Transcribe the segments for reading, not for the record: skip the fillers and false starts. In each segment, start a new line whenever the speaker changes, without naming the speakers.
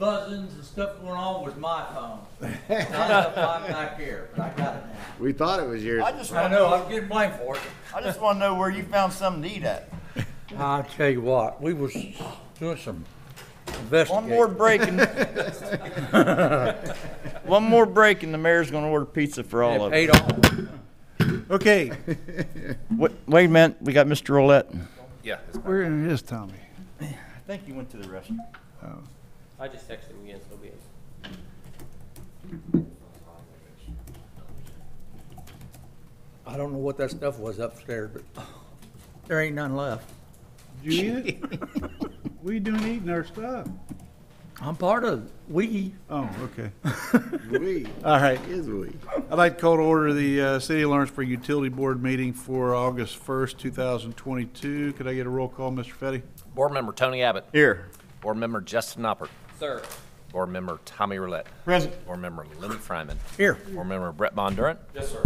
buzzings and stuff going on was my phone. Not up back here, but I got it now.
We thought it was yours.
I know, I'm getting blamed for it.
I just want to know where you found something to eat at.
I'll tell you what, we was doing some investigating.
One more break and one more break and the mayor's going to order pizza for all of us.
Paid off.
Okay,
Wait a minute, we got Mr. Roulette.
Yeah.
where is Tommy?
I think he went to the restroom.
Oh.
I just texted him again, so be it.
I don't know what that stuff was upstairs, but there ain't none left.
Did you eat it? What are you doing eating our stuff?
I'm part of we.
Oh, okay.
We.
All right.
Is we.
I'd like to call to order the City of Lawrenceburg Utility Board meeting for August 1st, 2022. Could I get a roll call, Mr. Fetty?
Board Member Tony Abbott.
Here.
Board Member Justin Oppert.
Sir.
Board Member Tommy Roulette.
Present.
Board Member Lenny Fryman.
Here.
Board Member Brett Bondurant.
Yes, sir.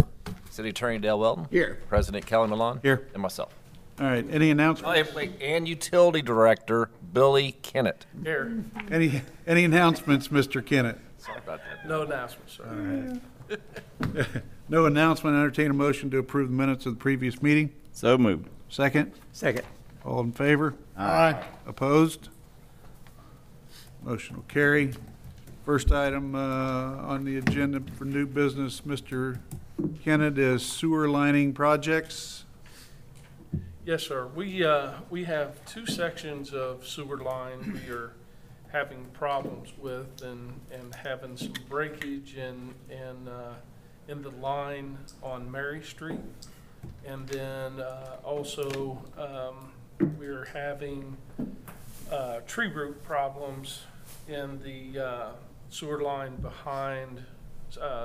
City Attorney Dale Welton.
Here.
President Kelly Malone.
Here.
And myself.
All right. Any announcements?
Wait, and Utility Director Billy Kennett.
Here.
Any announcements, Mr. Kennett?
Sorry about that.
No announcements, sir.
No announcement. Entertain a motion to approve the minutes of the previous meeting.
So moved.
Second.
Second.
All in favor?
Aye.
Opposed? Motion will carry. First item on the agenda for new business, Mr. Kennett, is sewer lining projects.
Yes, sir. We have two sections of sewer line we are having problems with and having some breakage in the line on Mary Street. And then also we're having tree root problems in the sewer line behind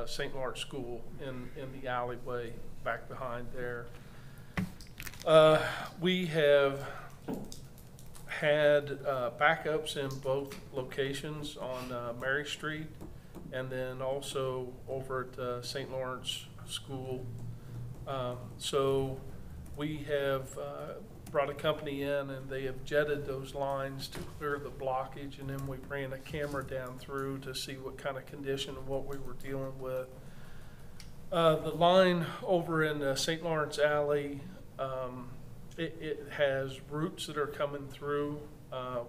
St. Lawrence School in the alleyway back behind there. We have had backups in both locations on Mary Street and then also over at St. Lawrence School. So we have brought a company in and they have jetted those lines to clear the blockage, and then we ran a camera down through to see what kind of condition and what we were dealing with. The line over in St. Lawrence Alley, it has roots that are coming through,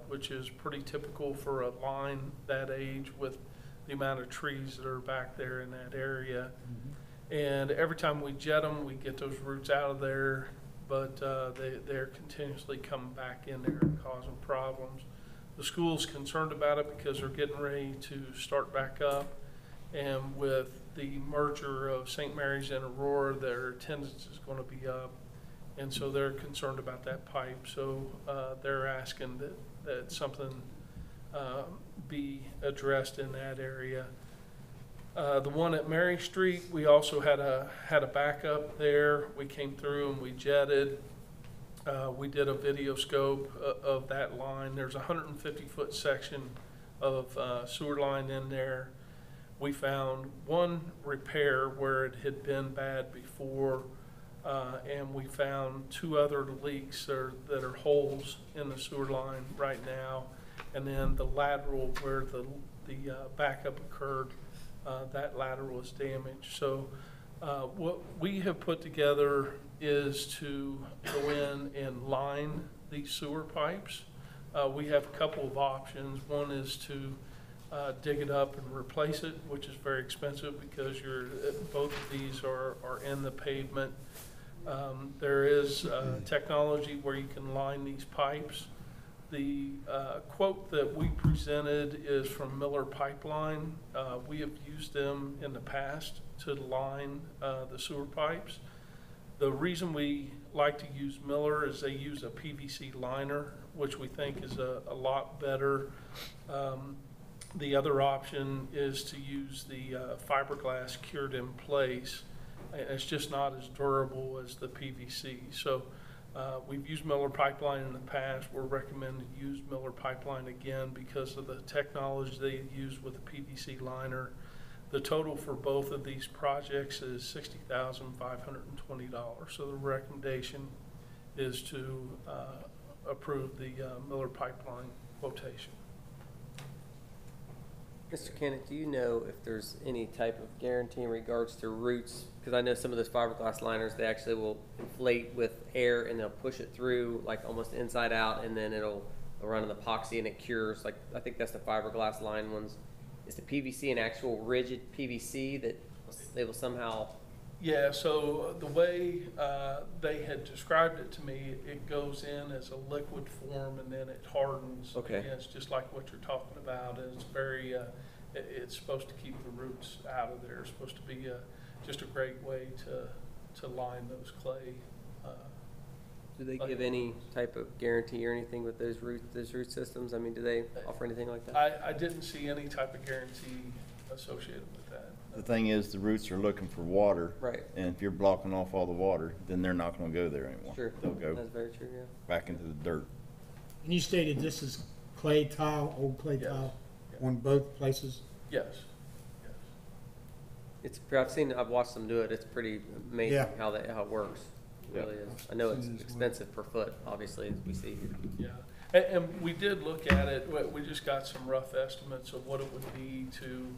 which is pretty typical for a line that age with the amount of trees that are back there in that area. Mm-hmm. And every time we jet them, we get those roots out of there, but they're continuously coming back in there and causing problems. The school's concerned about it because they're getting ready to start back up, and with the merger of St. Mary's and Aurora, their attendance is going to be up. And so they're concerned about that pipe. So they're asking that something be addressed in that area. The one at Mary Street, we also had a backup there. We came through and we jetted. We did a video scope of that line. There's a 150-foot section of sewer line in there. We found one repair where it had been bad before. And we found two other leaks that are holes in the sewer line right now. And then the lateral where the backup occurred, that lateral is damaged. So what we have put together is to go in and line these sewer pipes. We have a couple of options. One is to dig it up and replace it, which is very expensive because both of these are in the pavement. There is technology where you can line these pipes. The quote that we presented is from Miller Pipeline. We have used them in the past to line the sewer pipes. The reason we like to use Miller is they use a PVC liner, which we think is a lot better. The other option is to use the fiberglass cured in place. It's just not as durable as the PVC. So we've used Miller Pipeline in the past. We're recommending to use Miller Pipeline again because of the technology they use with the PVC liner. The total for both of these projects is $60,520. So the recommendation is to approve the Miller Pipeline quotation.
Mr. Kenneth, do you know if there's any type of guarantee in regards to roots? Because I know some of those fiberglass liners, they actually will inflate with air and they'll push it through like almost inside out, and then it'll run an epoxy and it cures. Like, I think that's the fiberglass line ones. Is the PVC an actual rigid PVC that they will somehow?
Yeah, so the way they had described it to me, it goes in as a liquid form and then it hardens.
Okay.
And it's just like what you're talking about. And it's very, it's supposed to keep the roots out of there. It's supposed to be just a great way to line those clay.
Do they give any type of guarantee or anything with those root systems? I mean, do they offer anything like that?
I didn't see any type of guarantee associated with that.
The thing is, the roots are looking for water.
Right.
And if you're blocking off all the water, then they're not gonna go there anymore.
Sure.
They'll go
That's very true, yeah.
back into the dirt.
And you stated this is clay tile, old clay
Yes.
tile,
Yeah.
on both places?
Yes, yes.
I've watched them do it. It's pretty amazing
Yeah.
how it works. It really is. I know it's expensive per foot, obviously, as we see here.
Yeah, and we did look at it, we just got some rough estimates of what it would be to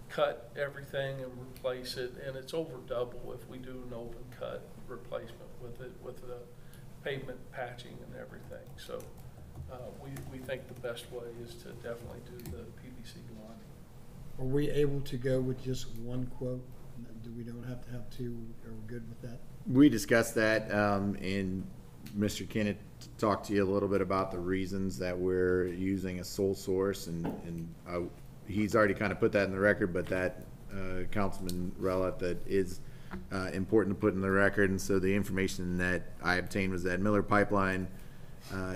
cut everything and replace it, and it's over double if we do an open cut replacement with it, with the pavement patching and everything. So we think the best way is to definitely do the PVC lining.
Are we able to go with just one quote? Do we don't have to have two? Are we good with that?
We discussed that, and Mr. Kennett talked to you a little bit about the reasons that we're using a sole source, and he's already kind of put that in the record, but that, Councilman Rowlett, that is important to put in the record. And so the information that I obtained was that Miller Pipeline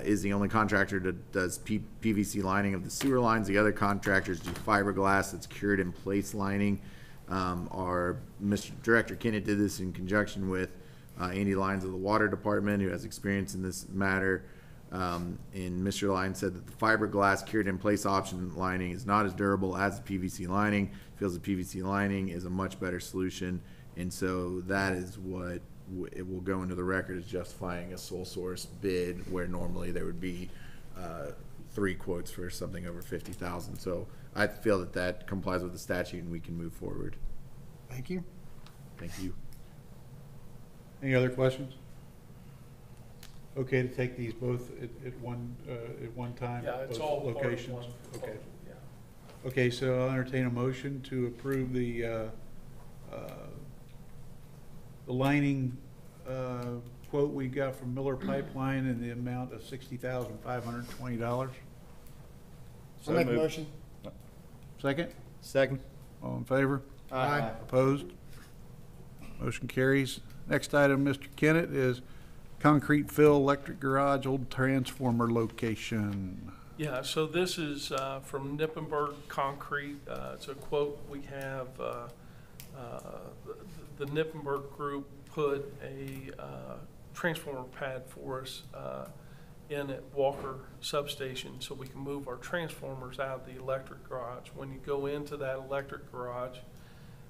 is the only contractor that does PVC lining of the sewer lines. The other contractors do fiberglass that's cured in place lining. Our Mr. Director Kennett did this in conjunction with Andy Lyons of the Water Department, who has experience in this matter. And Mr. Lyons said that the fiberglass cured in place option lining is not as durable as the PVC lining. Feels the PVC lining is a much better solution, and so that is what it will go into the record as justifying a sole source bid, where normally there would be 3 quotes for something over 50,000. So I feel that that complies with the statute, and we can move forward.
Thank you.
Thank you.
Any other questions? Okay to take these both at one time?
Yeah, it's
both
all part of
locations?
one
Okay.
proposal, yeah.
Okay, so I'll entertain a motion to approve the lining quote we got from Miller Pipeline in the amount of $60,520.
I'll make a
moved.
motion.
Second?
Second.
All in favor?
Aye.
Opposed? Motion carries. Next item, Mr. Kennett, is concrete fill electric garage, old transformer location.
Yeah, so this is from Nippenberg Concrete. It's a quote we have. The Nippenberg Group put a transformer pad for us in at Walker Substation so we can move our transformers out of the electric garage. When you go into that electric garage,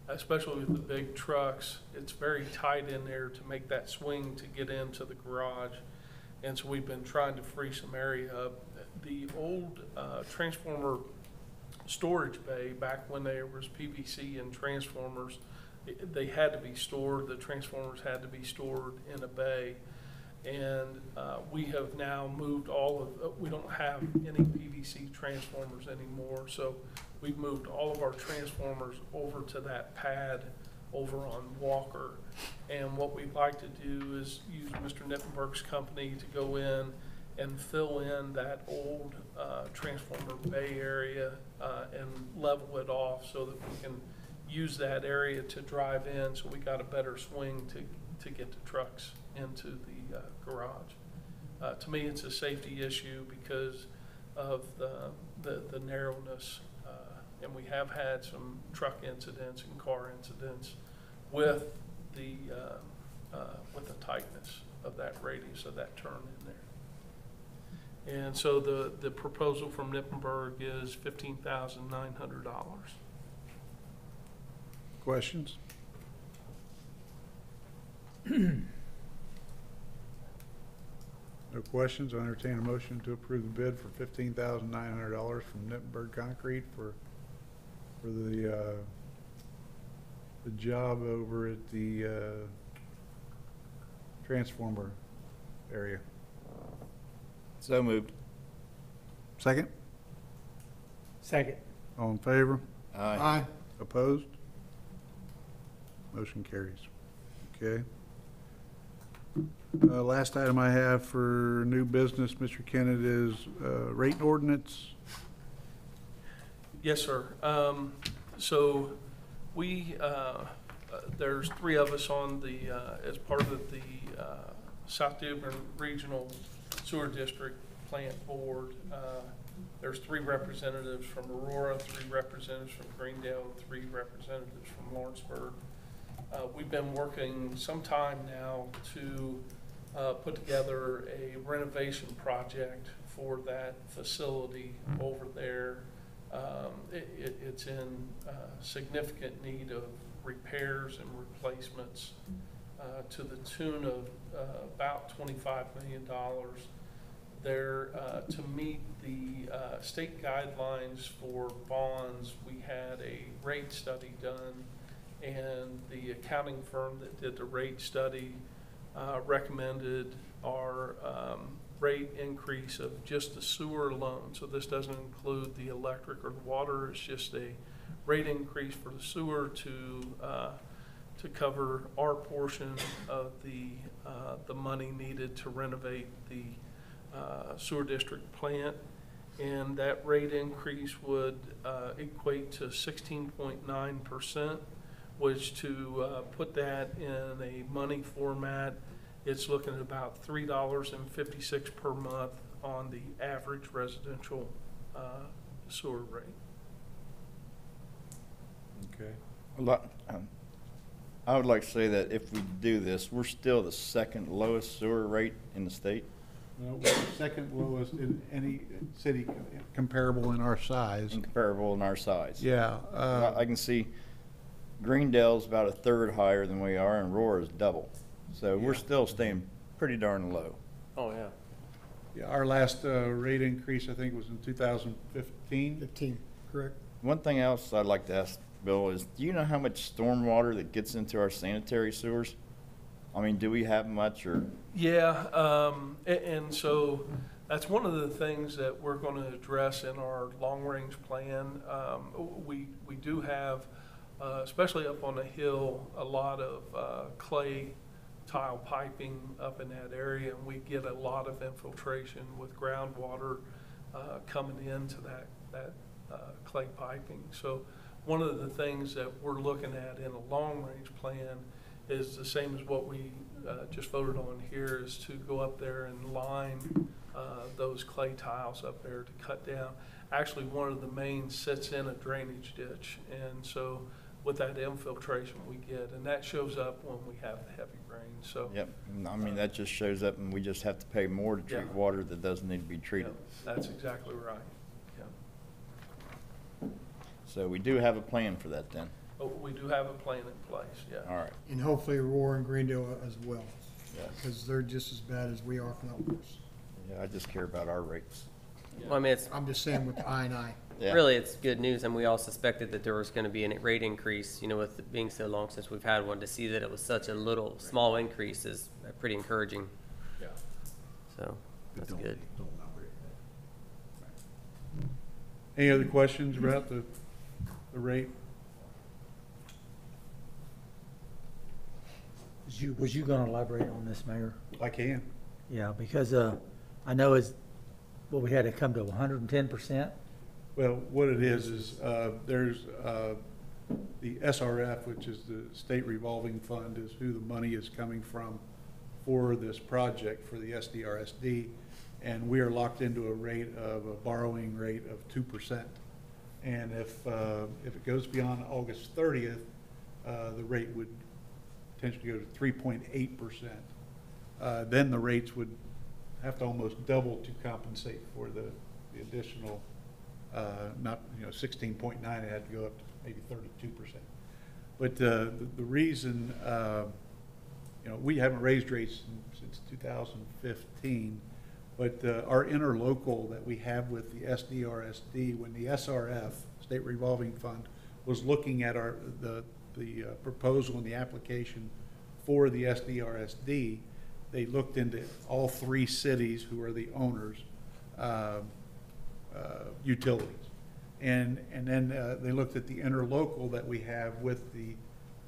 especially with the big trucks, it's very tight in there to make that swing to get into the garage. And so we've been trying to free some area up. The old transformer storage bay, back when there was PVC and transformers, they had to be stored, the transformers had to be stored in a bay. And we have now moved we don't have any PVC transformers anymore, so we've moved all of our transformers over to that pad over on Walker. And what we'd like to do is use Mr. Nippenberg's company to go in and fill in that old transformer bay area and level it off so that we can use that area to drive in, so we got a better swing to get the trucks into the garage. To me, it's a safety issue because of the narrowness, and we have had some truck incidents and car incidents with the tightness of that radius of that turn in there. And so the proposal from Nippenberg is $15,900.
Questions? No questions, I entertain a motion to approve the bid for $15,900 from Nippenberg Concrete for the job over at the transformer area.
So moved.
Second?
Second.
All in favor?
Aye.
Opposed? Motion carries. Okay. Last item I have for new business, Mr. Kennett, is rate and ordinance.
Yes, sir. So we, there's three of us on the, as part of the South Dearborn Regional Sewer District Plant Board. There's three representatives from Aurora, three representatives from Greendale, and three representatives from Lawrenceburg. We've been working some time now to put together a renovation project for that facility over there. It's in significant need of repairs and replacements to the tune of about $25 million. There, to meet the state guidelines for bonds, we had a rate study done, and the accounting firm that did the rate study recommended our rate increase of just the sewer alone. So this doesn't include the electric or the water. It's just a rate increase for the sewer to cover our portion of the money needed to renovate the sewer district plant. And that rate increase would equate to 16.9%, which to put that in a money format, it's looking at about $3.56 per month on the average residential sewer rate.
Okay.
I would like to say that if we do this, we're still the second lowest sewer rate in the state.
No, we're the second lowest in any city comparable in our size.
Incomparable in our size.
Yeah.
I can see Greendale's about a third higher than we are, and Aurora is double. So we're still staying pretty darn low.
Oh, yeah.
Yeah, our last rate increase, I think, was in 2015.
15, correct?
One thing else I'd like to ask Bill is, do you know how much stormwater that gets into our sanitary sewers? I mean, do we have much, or?
Yeah, and so that's one of the things that we're going to address in our long-range plan. We do have, especially up on the hill, a lot of clay tile piping up in that area, and we get a lot of infiltration with groundwater coming into that clay piping. So one of the things that we're looking at in a long-range plan is the same as what we just voted on here, is to go up there and line those clay tiles up there to cut down. Actually, one of the mains sits in a drainage ditch, and so with that infiltration we get, and that shows up when we have the heavy rain. So
Yep, I mean, that just shows up, and we just have to pay more to treat
Yeah.
water that doesn't need to be
yeah,
treated.
that's exactly right. Yeah.
So we do have a plan for that then.
But we do have a plan in place, yeah.
All right.
And hopefully Aurora and Greendale as well,
Yes.
because they're just as bad as we are, if not worse.
Yeah, I just care about our rates.
Well, I mean, it's
I'm just saying with the I and I.
Yeah.
really, it's good news, and we all suspected that there was going to be a rate increase, with it being so long since we've had one. To see that it was such a small increase is pretty encouraging,
Yeah.
so that's good.
Any other questions about the rate?
Was you gonna elaborate on this, Mayor?
I can.
Yeah, because, I know we had to come to 110%.
Well, what it is there's the SRF, which is the State Revolving Fund, is who the money is coming from for this project for the SDRSD, and we are locked into a borrowing rate of 2%. And if it goes beyond August 30th, the rate would potentially go to 3.8%. Then the rates would have to almost double to compensate for the additional, not 16.9. It had to go up to maybe 32%. But the reason, we haven't raised rates since 2015, But our interlocal that we have with the SDRSD, when the SRF, State Revolving Fund, was looking at the proposal and the application for the SDRSD, they looked into all three cities who are the owners, utilities. And then they looked at the interlocal that we have with the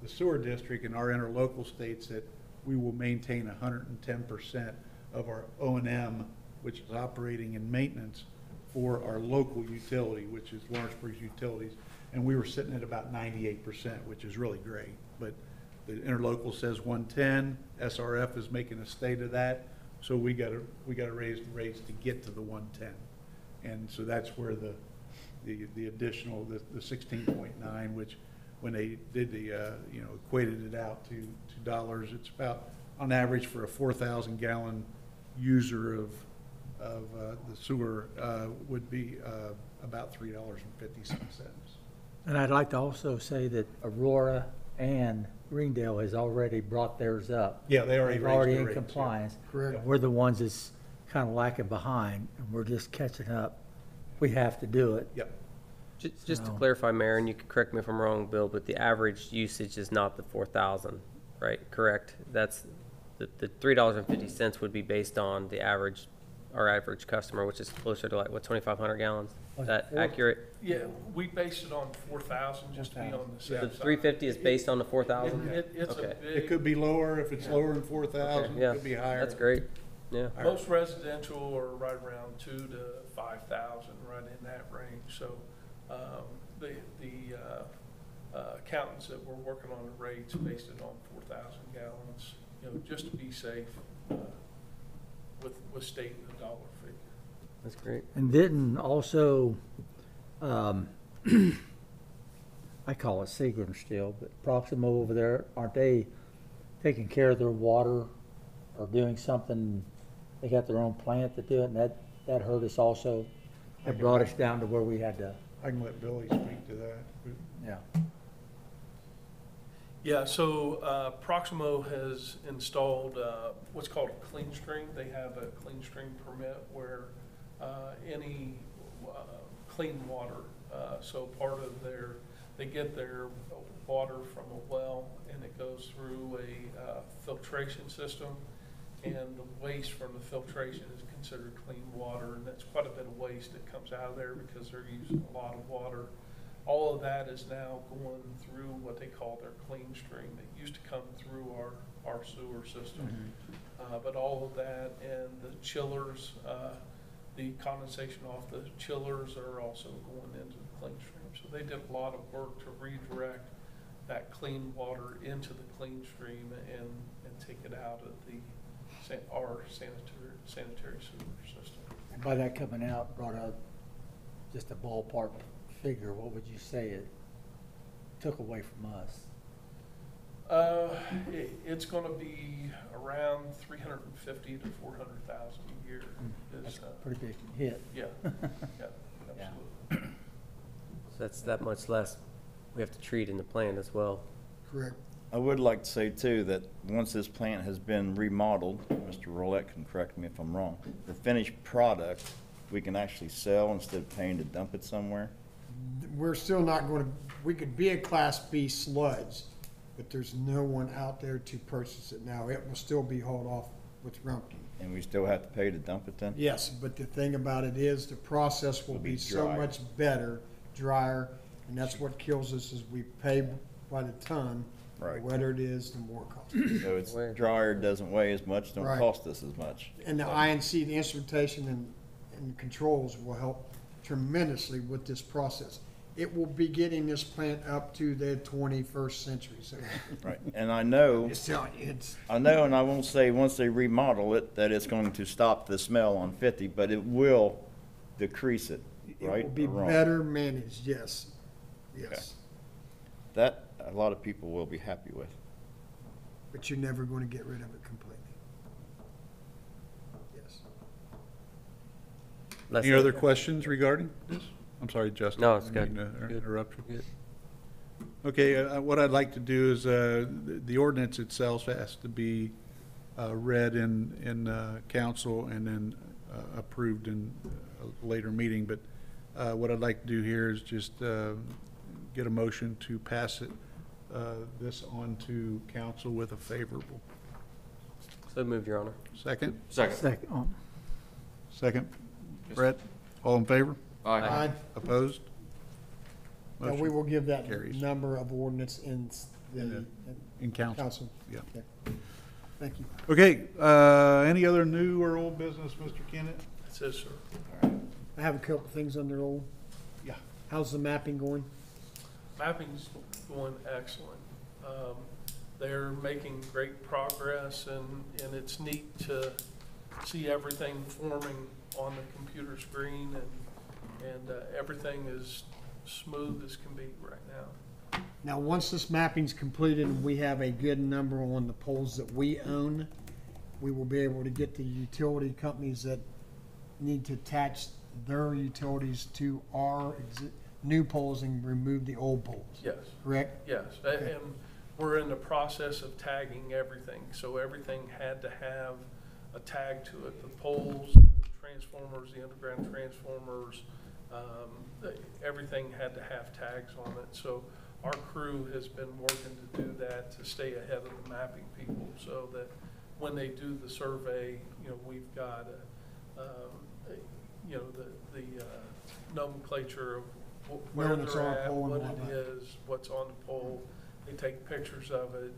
sewer district, and our interlocal states that we will maintain 110% of our O&M, which is operating and maintenance, for our local utility, which is Lawrenceburg's utilities. And we were sitting at about 98%, which is really great. But the interlocal says 110, SRF is making a state of that, so we gotta raise the rates to get to the 110. And so that's where the additional, the 16.9, which when they did the, equated it out to dollars, it's about, on average for a 4,000 gallon user of the sewer, would be about $3.50.
And I'd like to also say that Aurora and Greendale has already brought theirs up.
Yeah, they already
They're
raised
already
their
in
rates, yeah.
compliance.
Correct.
We're the ones that's kind of lacking behind, and we're just catching up. We have to do it.
Yep.
Just to
So-
clarify, Mayor, and you can correct me if I'm wrong, Bill, but the average usage is not the 4,000, right? Correct? That's, the $3.50 would be based on the average, our average customer, which is closer to like, what, 2,500 gallons? Is that accurate?
Yeah, we based it on 4,000, just to be on the
The
safe side.
350 is based on the 4,000?
It's a
Okay.
It
big,
could be lower if it's lower than 4,000,
Okay,
it
yeah,
could be higher.
that's great, yeah.
most residential are right around 2,000 to 5,000, right in that range. So the accountants that were working on the rates based it on 4,000 gallons, just to be safe with stating the dollar figure.
That's great.
And didn't also, I call it Seagram still, but Proximo over there, aren't they taking care of their water or doing something? They got their own plant to do it, and that hurt us also. It brought us down to where we had to,
I can let Billy speak to that.
yeah.
Yeah, so Proximo has installed what's called a clean stream. They have a clean stream permit where any clean water, so part of they get their water from a well, and it goes through a filtration system, and the waste from the filtration is considered clean water, and that's quite a bit of waste that comes out of there because they're using a lot of water. All of that is now going through what they call their clean stream. It used to come through our sewer system. But all of that and the chillers, the condensation off the chillers are also going into the clean stream. So they did a lot of work to redirect that clean water into the clean stream and take it out of our sanitary sewer system.
And by that coming out, brought out just a ballpark figure, what would you say it took away from us?
It's going to be around 350 to 400,000 a year.
That's a pretty big hit.
Yeah, absolutely.
So that's that much less we have to treat in the plant as well.
Correct.
I would like to say too, that once this plant has been remodeled, Mr. Rolette can correct me if I'm wrong, the finished product, we can actually sell instead of paying to dump it somewhere.
We're still not going to, we could be a Class B sludge, but there's no one out there to purchase it now. It will still be hauled off with Rumpke.
And we still have to pay to dump it then?
Yes, but the thing about it is, the process will
It'll be
be so
drier.
much better, drier, and that's what kills us, is we pay by the ton.
Right.
The wetter it is, the more it costs.
So it's
Where?
drier, doesn't weigh as much, don't
Right.
cost us as much.
And the INC, the instrumentation and controls will help tremendously with this process. It will be getting this plant up to the 21st century, so
Right, and I know,
it's telling you, it's,
and I won't say once they remodel it, that it's going to stop the smell on 50, but it will decrease it,
it
right?
will be
or wrong?
better managed, yes, yes.
That, a lot of people will be happy with.
But you're never going to get rid of it completely. Yes.
Any other questions regarding this? I'm sorry, Justin.
No, it's
I didn't
good.
mean to
Good.
interrupt you.
Good.
Okay, what I'd like to do is, the ordinance itself has to be read in council and then approved in a later meeting, but what I'd like to do here is just get a motion to pass this on to council with a favorable.
So moved, Your Honor.
Second?
Second.
Second. Brett, all in favor?
Aye.
Opposed?
And we
Motion
will give that
carries.
number of ordinance in the
in council.
council.
Yeah.
Okay. Thank you.
Okay, any other new or old business, Mr. Kennett?
That's it, sir.
I have a couple things under old.
Yeah.
How's the mapping going?
Mapping's going excellent. They're making great progress, and it's neat to see everything forming on the computer screen, and everything is smooth as can be right now.
Now, once this mapping's completed and we have a good number on the poles that we own, we will be able to get the utility companies that need to attach their utilities to our new poles and remove the old poles.
Yes.
Correct?
Yes, and we're in the process of tagging everything, so everything had to have a tag to it. The poles, the transformers, the underground transformers, everything had to have tags on it. So our crew has been working to do that, to stay ahead of the mapping people, so that when they do the survey, we've got, the nomenclature of where
Knowing it's
they're
on a
at,
pole and
what
whatnot.
it is, what's on the pole. They take pictures of it.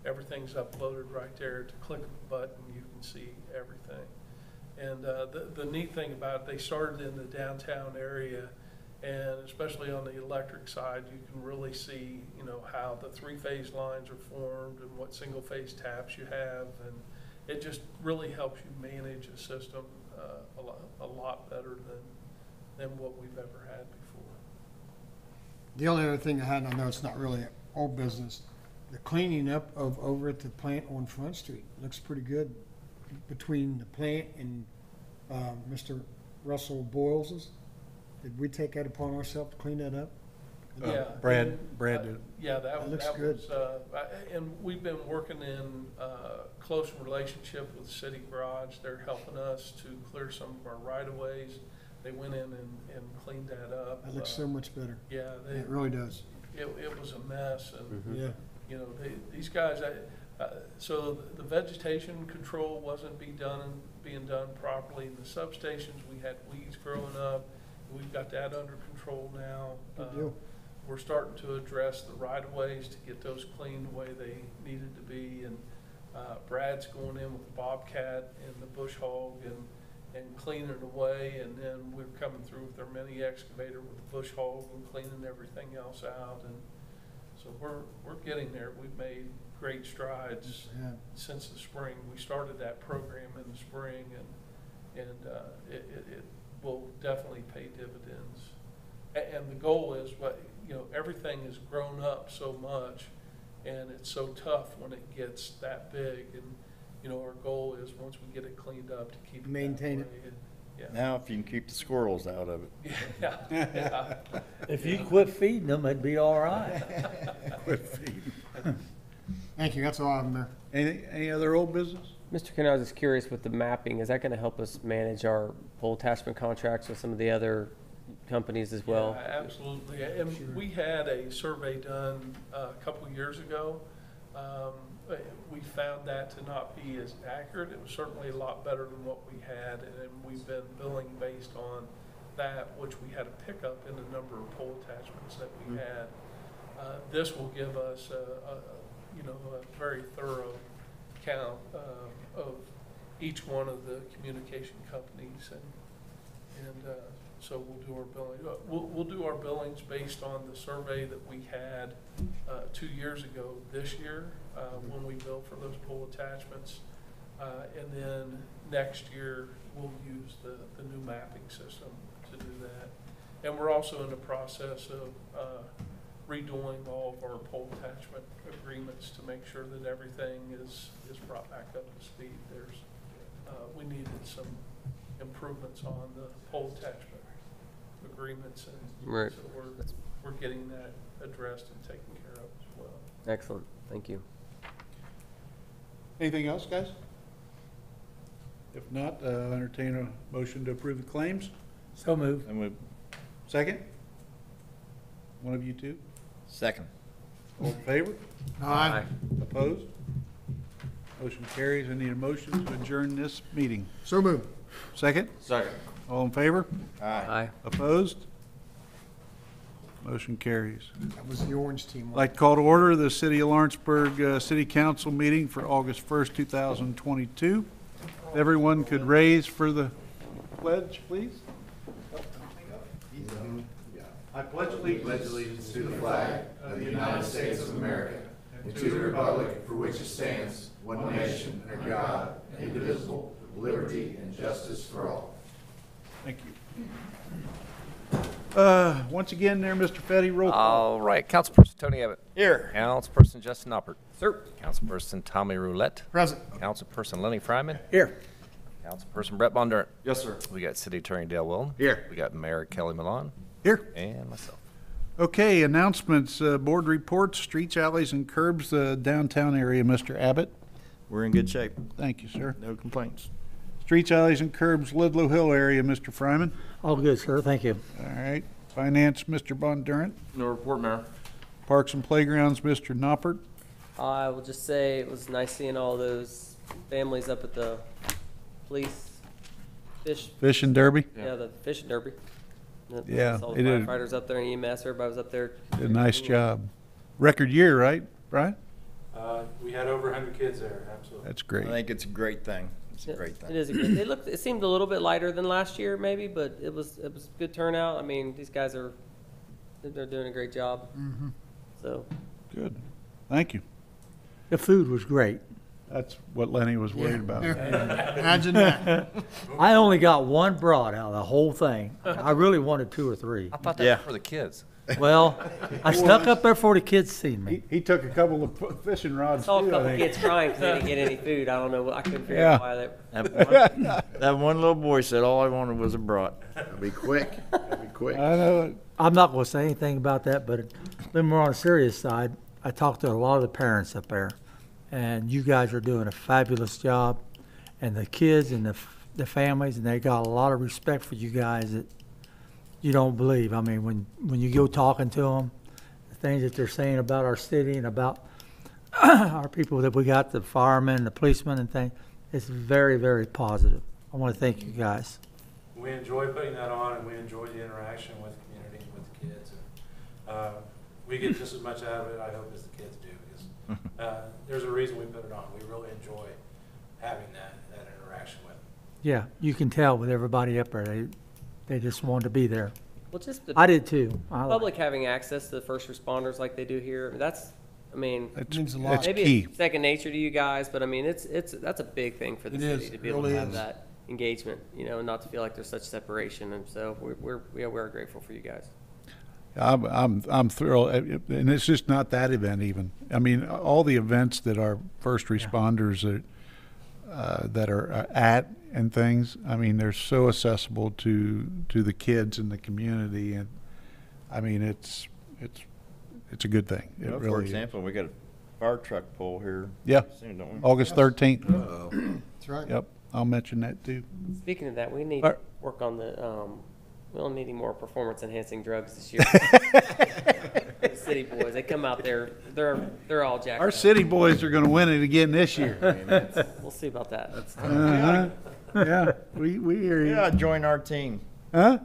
Everything's uploaded right there. To click a button, you can see everything. And the neat thing about it, they started in the downtown area, and especially on the electric side, you can really see, how the three-phase lines are formed and what single-phase taps you have, and it just really helps you manage a system a lot better than what we've ever had before.
The only other thing I had, and I know it's not really old business, the cleaning up of over at the plant on Front Street looks pretty good between the plant and Mr. Russell Boyles's. Did we take that upon ourselves to clean that up?
Yeah.
Brad did.
Yeah,
That looks
that
good.
was, and we've been working in close relationship with the city garage. They're helping us to clear some of our right-of-ways. They went in and cleaned that up.
That looks so much better.
Yeah,
It really does.
it was a mess, and
Yeah.
these guys, so the vegetation control wasn't being done properly. In the substations, we had weeds growing up. We've got that under control now.
Good deal.
We're starting to address the right-of-ways to get those cleaned the way they needed to be, and Brad's going in with the Bobcat and the bush hog and cleaning it away, and then we're coming through with our mini excavator with the bush hog and cleaning everything else out, and so we're getting there. We've made great strides
Yeah.
since the spring. We started that program in the spring, and it will definitely pay dividends. And the goal is, everything has grown up so much, and it's so tough when it gets that big. And our goal is, once we get it cleaned up, to keep it
Maintain
that
it.
way. Yeah.
Now, if you can keep the squirrels out of it.
Yeah.
If you quit feeding them, it'd be all right.
Quit feeding.
Thank you. That's all I have, Mayor.
Any other old business?
Mr. Kennedy, I was just curious with the mapping, is that going to help us manage our pole attachment contracts with some of the other companies as well?
Yeah, absolutely. And we had a survey done a couple of years ago. We found that to not be as accurate. It was certainly a lot better than what we had, and we've been billing based on that, which we had a pickup in the number of pole attachments that we had. This will give us a very thorough count of each one of the communication companies, and so we'll do our billing. We'll do our billings based on the survey that we had 2 years ago this year, when we bill for those pole attachments. And then next year, we'll use the new mapping system to do that. And we're also in the process of redoing all of our pole attachment agreements to make sure that everything is brought back up to speed. We needed some improvements on the pole attachment agreements, and
Right.
so we're getting that addressed and taken care of as well.
Excellent, thank you.
Anything else, guys? If not, entertain a motion to approve the claims.
So moved.
And we,
Second? One of you two?
second.
All in favor?
Aye.
Opposed? Motion carries. I need a motion to adjourn this meeting.
So moved.
Second?
Second.
All in favor?
Aye.
Opposed? Motion carries.
That was the orange team.
I'd like to call to order the City of Lawrenceburg City Council meeting for August 1st, 2022. If everyone could raise for the pledge, please. I pledge allegiance
to the flag of the United States of America and to the republic for which it stands, one nation, under God, indivisible, with liberty and justice for all.
Thank you. Once again there, Mr. Fetty, roll call.
All right, Councilperson Tony Abbott.
Here.
Councilperson Justin Oppert.
Sir.
Councilperson Tommy Roulette.
Present.
Councilperson Lenny Fryman.
Here.
Councilperson Brett Bondurant.
Yes, sir.
We got City Attorney Dale Weldon.
Here.
We got Mayor Kelly Malone.
Here.
And myself.
Okay, announcements, board reports, streets, alleys, and curbs, downtown area, Mr. Abbott.
We're in good shape.
Thank you, sir.
No complaints.
Streets, alleys, and curbs, Ludlow Hill area, Mr. Fryman.
All good, sir. Thank you.
All right. Finance, Mr. Bondurant.
No report, Mayor.
Parks and Playgrounds, Mr. Noppert.
I will just say it was nice seeing all those families up at the police
Fish and Derby.
yeah, the fishing derby.
Yeah,
All
they
the
did.
firefighters up there and EMS, everybody was up there.
Did a nice job. Record year, right, Brian?
We had over 100 kids there, absolutely.
That's
I
great.
think it's a great thing. It's a great
It
thing.
is a good, it seemed a little bit lighter than last year maybe, but it was good turnout. I mean, these guys they're doing a great job. So,
Good. Thank you.
The food was great.
That's what Lenny was worried about.
Imagine that.
I only got one brat out of the whole thing. I really wanted 2 or 3.
I thought that
Yeah.
was for the kids.
Well, I stuck up there for the kids seen me.
He took a couple of fishing rods
saw a
too, I
couple
think.
kids crying because they didn't get any food. I don't know, I couldn't figure
Yeah.
out why they.
That one little boy said all I wanted was a brat.
It'll be quick. It'll be quick.
I know it.
I'm not going to say anything about that, but then we're on a serious side. I talked to a lot of the parents up there, and you guys are doing a fabulous job, and the kids and the families, and they got a lot of respect for you guys that you don't believe. I mean, when you go talking to them, the things that they're saying about our city and about our people that we got, the firemen, the policemen and things, it's very, very positive. I want to thank you guys.
We enjoy putting that on, and we enjoy the interaction with the community and with the kids. And, we get just as much out of it, I hope, as the kids do, because there's a reason we put it on. We really enjoy having that interaction with them.
Yeah, you can tell with everybody up there, they just wanted to be there.
Well, just the
I did too. I like
public having access to the first responders like they do here, that's, I mean,
Means a lot.
That's
maybe
key.
it's second nature to you guys, but I mean, that's a big thing for the
It
city
is.
to
It
be able to
really
have
is.
that engagement, and not to feel like there's such separation. And so we're grateful for you guys.
I'm thrilled, and it's just not that event even. I mean, all the events that our first responders that are at and things. I mean, they're so accessible to the kids in the community, and I mean, it's a good thing. It
You know,
really
for
is.
example, we got a fire truck pull here
Yeah,
soon, don't we?
August 13th.
That's right.
Yep, I'll mention that too.
Speaking of that, we need
All
to
right.
work on we don't need any more performance enhancing drugs this year. The city boys, they come out there, they're all jacked
Our
up.
city boys are going to win it again this year.
We'll see about that.
Uh-huh. Yeah, we hear
We
you.
ought to join our team.
Huh?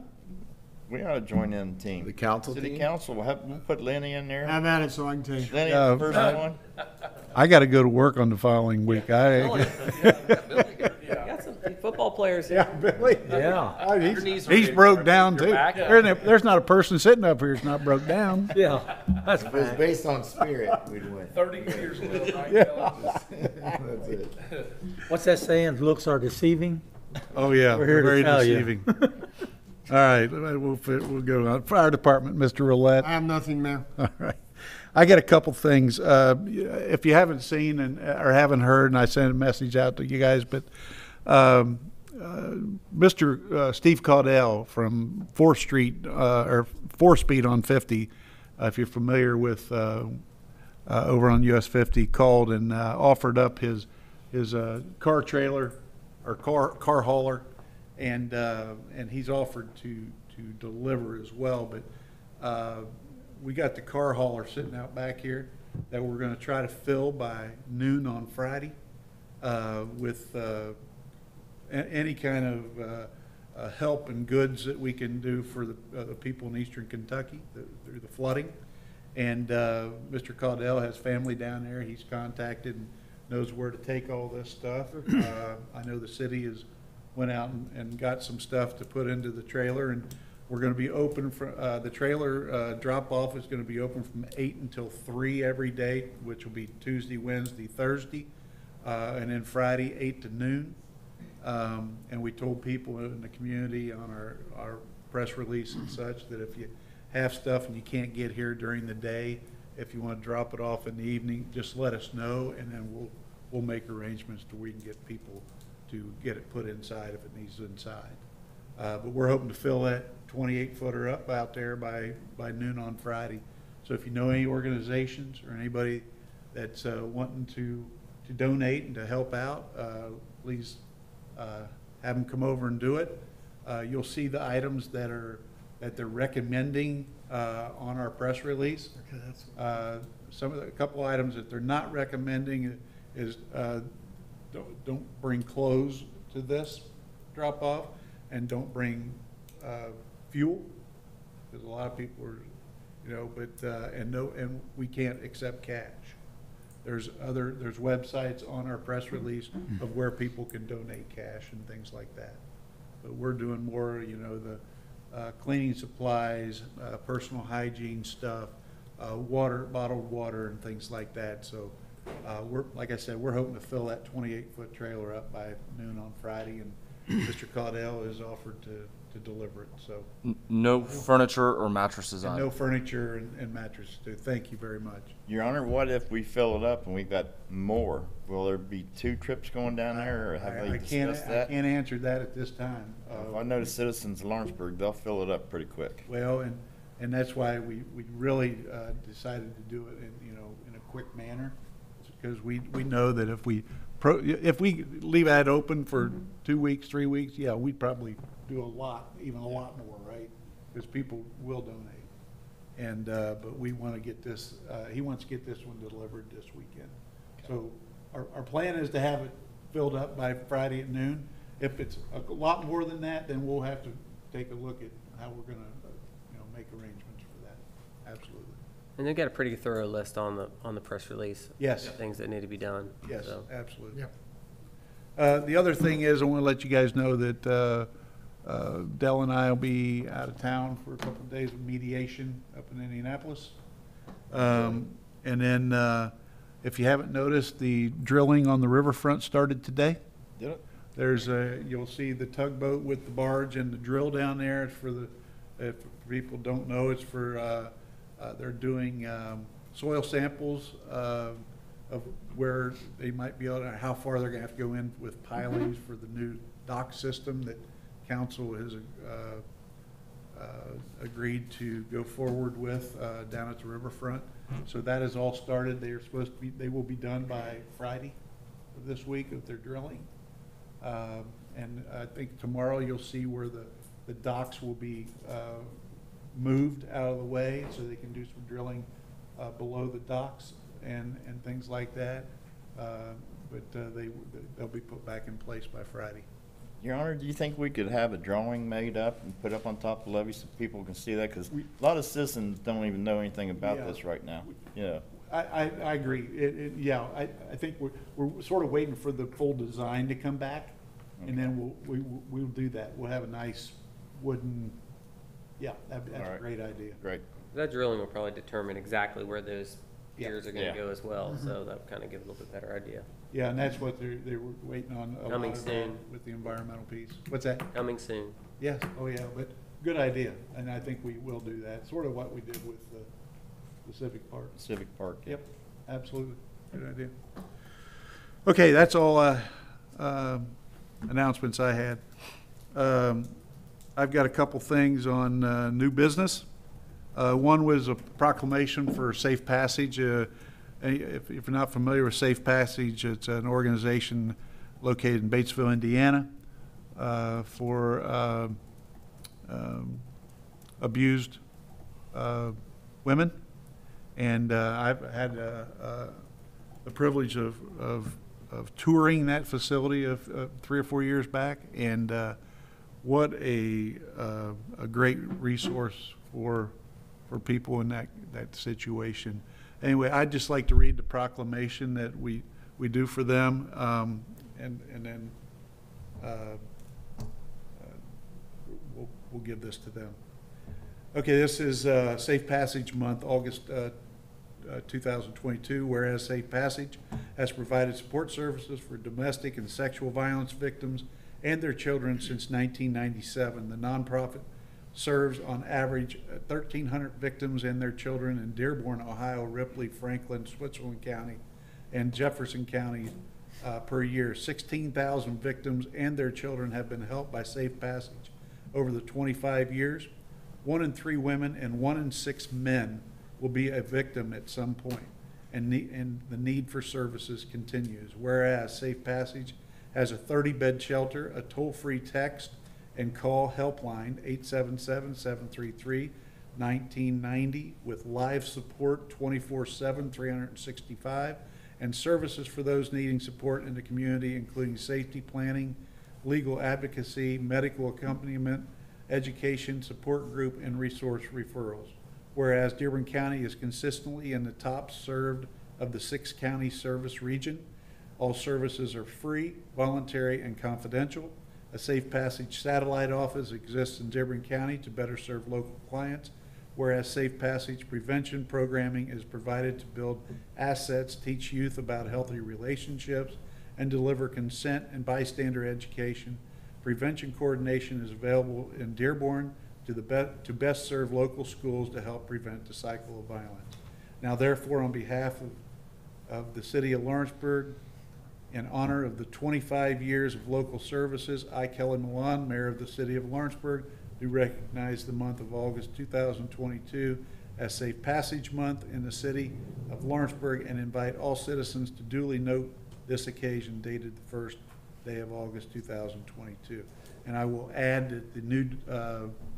We ought to join in the team.
The council
City
team?
council, we'll put Lenny in there.
Have at it so I can tell you.
Lenny,
Yeah.
the first one.
I got to go to work on the following week.
You got some football players here.
Billy.
Yeah,
He's broke down too. There's not a person sitting up here that's not broke down.
yeah, that's
If it was
fine.
based on spirit, we'd win.
30 years ago, right?
That's it.
What's that saying? Looks are deceiving.
Oh, yeah,
We're here to
very
tell you.
deceiving. All right, we'll go on. Fire Department, Mr. Roulette.
I have nothing, Mayor.
All right. I got a couple things. If you haven't seen or haven't heard, and I sent a message out to you guys, but Mr. Steve Caudell from 4th Street, or 4th Speed on 50, if you're familiar with over on US 50, called and offered up his car trailer or car hauler, and he's offered to deliver as well. But we got the car hauler sitting out back here that we're going to try to fill by noon on Friday with any kind of help and goods that we can do for the people in eastern Kentucky through the flooding. And Mr. Caudell has family down there. He's contacted and knows where to take all this stuff. I know the city has went out and got some stuff to put into the trailer, and we're going to be open for the trailer drop-off is going to be open from 8 until 3 every day, which will be Tuesday, Wednesday, Thursday, and then Friday 8 to noon. And we told people in the community on our press release and such that if you have stuff and you can't get here during the day, if you want to drop it off in the evening, just let us know, and then we'll make arrangements to where we can get people to get it put inside if it needs inside. But we're hoping to fill that 28-footer up out there by noon on Friday. So if you know any organizations or anybody that's wanting to donate and to help out, please have them come over and do it. You'll see the items that they're recommending on our press release.
Okay, that's
A couple items that they're not recommending is don't bring clothes to this drop off, and don't bring fuel, because a lot of people are, and we can't accept cash. There's websites on our press release of where people can donate cash and things like that. But we're doing more, the cleaning supplies, personal hygiene stuff, bottled water and things like that. So like I said, we're hoping to fill that 28-foot trailer up by noon on Friday, and Mr. Caudell has offered to deliver it. So
No furniture or mattresses
and
on
no
it.
furniture and mattresses too. Thank you very much.
Your Honor, what if we fill it up and we've got more? Will there be 2 trips going down there, or have they
I can't
discussed that?
answer that at this time.
I know the citizens of Lawrenceburg, they'll fill it up pretty quick.
Well, and that's why we really decided to do it in a quick manner, because we know that if we leave that open for 2 weeks, 3 weeks, yeah, we'd probably do even a lot more, right? Because people will donate. And but we want to get this. He wants to get this one delivered this weekend. So our plan is to have it filled up by Friday at noon. If it's a lot more than that, then we'll have to take a look at how we're going to make arrangements for that. Absolutely.
And they've got a pretty thorough list on the press release.
Yes.
Things that need to be done.
Yes,
So.
absolutely.
Yep.
The other thing is, I want to let you guys know that Dell and I will be out of town for a couple of days of mediation up in Indianapolis. And then, if you haven't noticed, the drilling on the riverfront started today.
Did it?
You'll see the tugboat with the barge and the drill down there. It's for if people don't know, it's for, they're doing soil samples of where they might be able to, how far they're going to have to go in with pilings for the new dock system that council has agreed to go forward with down at the riverfront. So that is all started. They will be done by Friday of this week of their drilling. And I think tomorrow you'll see where the docks will be moved out of the way so they can do some drilling below the docks and things like that. But they'll be put back in place by Friday.
Your Honor, do you think we could have a drawing made up and put up on top of the levee so people can see that? Because a lot of citizens don't even know anything about
Yeah.
this right now. Yeah.
I agree. Yeah, I think we're sort of waiting for the full design to come back, and then we'll do that. We'll have a nice wooden, yeah, that's
All
a
right.
great idea.
Great.
That drilling will probably determine exactly where those
Yeah.
piers are going
Yeah.
to go as well. So that would kind of give a little bit better idea.
Yeah, and that's what they were waiting on. a
Coming
lot of
soon.
With the environmental piece. What's that?
Coming soon.
Yes, oh yeah, but good idea, and I think we will do that. Sort of what we did with the Civic Park.
Civic Park.
Yep, absolutely, good idea. Okay, that's all announcements I had. I've got a couple things on new business. One was a proclamation for safe passage. If you're not familiar with Safe Passage, it's an organization located in Batesville, Indiana, for abused women. And I've had the privilege of touring that facility of 3 or 4 years back, and what a great resource for people in that situation. Anyway, I'd just like to read the proclamation that we do for them, and then we'll give this to them. Okay, this is Safe Passage Month, August 2022, whereas Safe Passage has provided support services for domestic and sexual violence victims and their children since 1997. The nonprofit serves on average 1,300 victims and their children in Dearborn, Ohio, Ripley, Franklin, Switzerland County, and Jefferson County per year. 16,000 victims and their children have been helped by Safe Passage over the 25 years. 1 in 3 women and 1 in 6 men will be a victim at some point, and the need for services continues. Whereas Safe Passage has a 30-bed shelter, a toll-free text and call helpline, 877-733-1990, with live support 24/7, 365, and services for those needing support in the community, including safety planning, legal advocacy, medical accompaniment, education, support group, and resource referrals. Whereas Dearborn County is consistently in the top served of the 6-county service region. All services are free, voluntary, and confidential. A Safe Passage satellite office exists in Dearborn County to better serve local clients, whereas Safe Passage prevention programming is provided to build assets, teach youth about healthy relationships, and deliver consent and bystander education. Prevention coordination is available in Dearborn to best serve local schools to help prevent the cycle of violence. Now, therefore, on behalf of the city of Lawrenceburg, in honor of the 25 years of local services, I, Kelly Milan, Mayor of the City of Lawrenceburg, do recognize the month of August 2022 as Safe Passage Month in the City of Lawrenceburg, and invite all citizens to duly note this occasion dated the first day of August 2022. And I will add that the new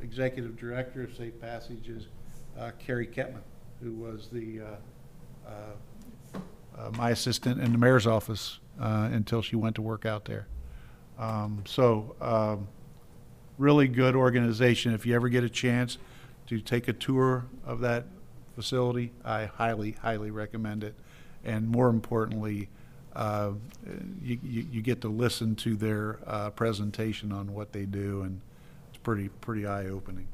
Executive Director of Safe Passage is Carrie Kettman, who was my assistant in the mayor's office until she went to work out there. Really good organization. If you ever get a chance to take a tour of that facility, I highly, highly recommend it. And more importantly, you get to listen to their presentation on what they do, and it's pretty eye-opening.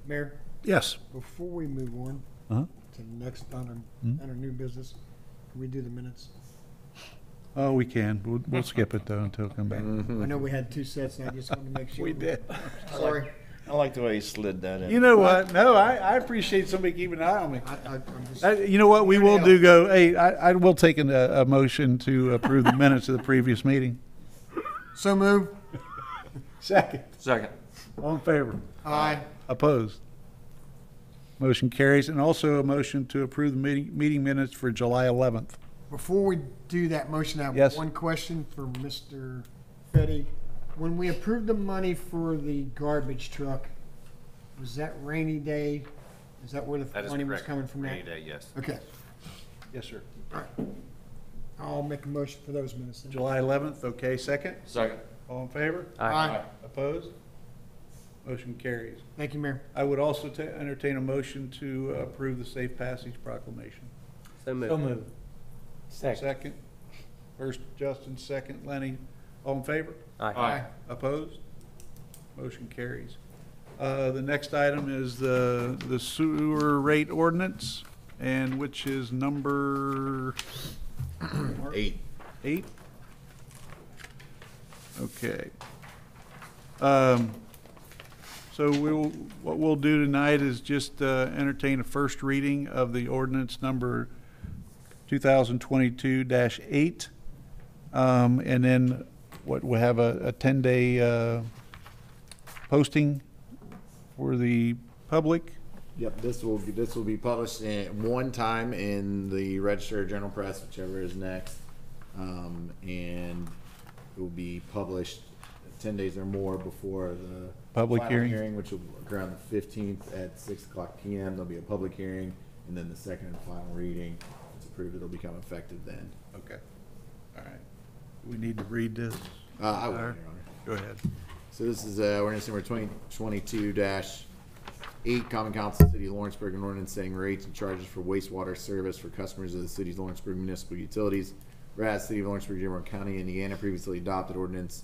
Mayor,
Yes.
before we move on
Uh-huh.
to the next on our new business, can we do the minutes?
Oh, we can. We'll skip it though until come back.
I know we had 2 sets, and I just wanted to make sure.
We did.
Sorry.
I like the way he slid that in.
You know what? No, I appreciate somebody keeping an eye on me.
I'm just,
You know what? We will do go, hey, I will take a motion to approve the minutes of the previous meeting.
so move.
Second.
Second.
All in favor?
Aye.
Opposed? Motion carries. And also a motion to approve the meeting minutes for July 11th.
Before we do that motion, I have
Yes.
one question for Mr. Fetty. When we approved the money for the garbage truck, was that rainy day? Is that where the
That is
money was
correct.
coming from?
Rainy
That?
day, yes.
Okay.
Yes, sir.
All right. I'll make a motion for those minutes then.
July 11th, okay, second?
Second.
All in favor?
Aye.
Opposed? Motion carries.
Thank you, Mayor.
I would also entertain a motion to approve the Safe Passage Proclamation.
So moved.
So moved. Second.
Second. First Justin, second Lenny. All in favor?
Aye.
Opposed? Motion carries. The next item is the sewer rate ordinance, and which is number
8.
8. Okay. So what we'll do tonight is just entertain a first reading of the ordinance number 2022-8. And then we'll have a 10-day posting for the public.
Yep, this will be published one time in the Register of General Press, whichever is next. and it will be published 10 days or more before the
Public
final
hearing?
which will occur on the 15th at 6:00 p.m. There'll be a public hearing, and then the second and final reading. If it's approved, it'll become effective then.
Okay. All right. We need to read this?
I will, Your
All
Honor.
right. Go ahead.
So this is ordinance number 2022-8, Common Council, City of Lawrenceburg, an ordinance setting rates and charges for wastewater service for customers of the city's Lawrenceburg municipal utilities. Whereas City of Lawrenceburg, Dearborn County, Indiana previously adopted ordinance